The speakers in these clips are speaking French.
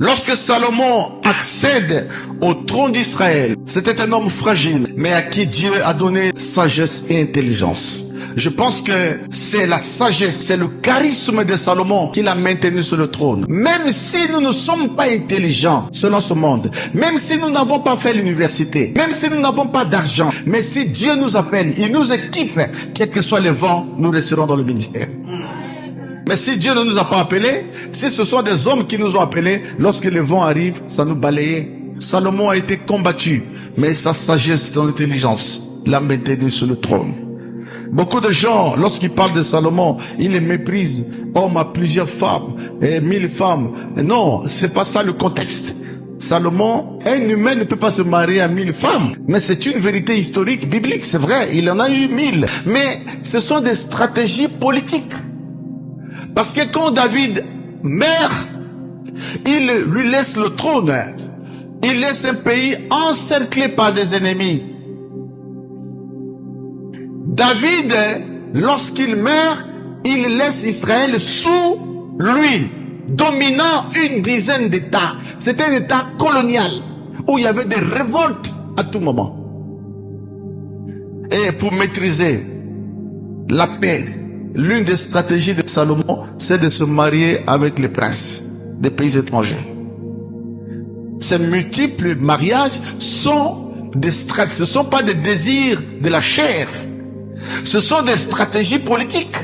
Lorsque Salomon accède au trône d'Israël, c'était un homme fragile, mais à qui Dieu a donné sagesse et intelligence. Je pense que c'est la sagesse, c'est le charisme de Salomon qui l'a maintenu sur le trône. Même si nous ne sommes pas intelligents selon ce monde, même si nous n'avons pas fait l'université, même si nous n'avons pas d'argent, mais si Dieu nous appelle, il nous équipe, quels que soient les vents, nous resterons dans le ministère. Mais si Dieu ne nous a pas appelés, si ce sont des hommes qui nous ont appelés, lorsque les vents arrivent, ça nous balayait. Salomon a été combattu, mais sa sagesse et son intelligence l'a maintenu sur le trône. Beaucoup de gens, lorsqu'ils parlent de Salomon, ils les méprisent. Homme à plusieurs femmes, et 1000 femmes. Non, c'est pas ça le contexte. Salomon, un humain ne peut pas se marier à 1000 femmes. Mais c'est une vérité historique, biblique, c'est vrai. Il en a eu 1000. Mais ce sont des stratégies politiques. Parce que quand David meurt, il lui laisse le trône. Il laisse un pays encerclé par des ennemis. David, lorsqu'il meurt, il laisse Israël sous lui, dominant une dizaine d'États. C'était un État colonial, où il y avait des révoltes à tout moment. Et pour maîtriser la paix, l'une des stratégies de Salomon, c'est de se marier avec les princes des pays étrangers. Ces multiples mariages sont des stratégies, ce ne sont pas des désirs de la chair. Ce sont des stratégies politiques.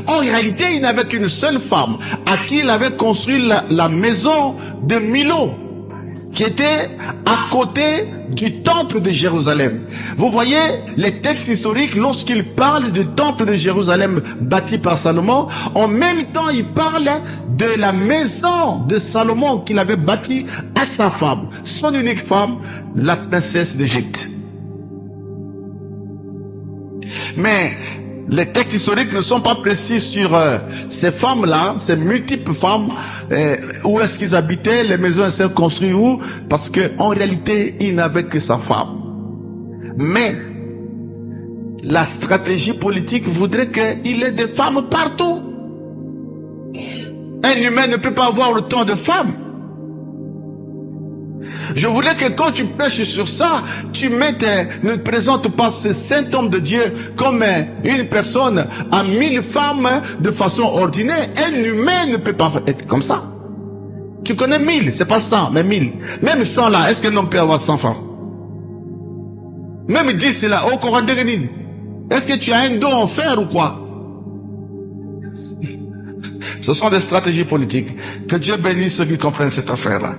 En réalité, il n'avait qu'une seule femme à qui il avait construit la maison de Milo, qui était à côté du temple de Jérusalem. Vous voyez, les textes historiques, lorsqu'ils parlent du temple de Jérusalem bâti par Salomon, en même temps, ils parlent de la maison de Salomon qu'il avait bâtie à sa femme, son unique femme, la princesse d'Égypte. Mais les textes historiques ne sont pas précis sur ces femmes-là, ces multiples femmes, où est-ce qu'ils habitaient, les maisons étaient construites où, parce qu'en réalité, il n'avait que sa femme. Mais la stratégie politique voudrait qu'il ait des femmes partout. Un humain ne peut pas avoir autant de femmes. Je voulais que quand tu pêches sur ça, ne présente pas ce saint homme de Dieu comme une personne à 1000 femmes de façon ordinaire. Un humain ne peut pas être comme ça. Tu connais 1000, c'est pas 100, mais 1000. Même 100 là, est-ce qu'un homme peut avoir 100 femmes? Même 10 là, au Coran de Rénine. Est-ce que tu as un dos en fer ou quoi? Ce sont des stratégies politiques. Que Dieu bénisse ceux qui comprennent cette affaire-là.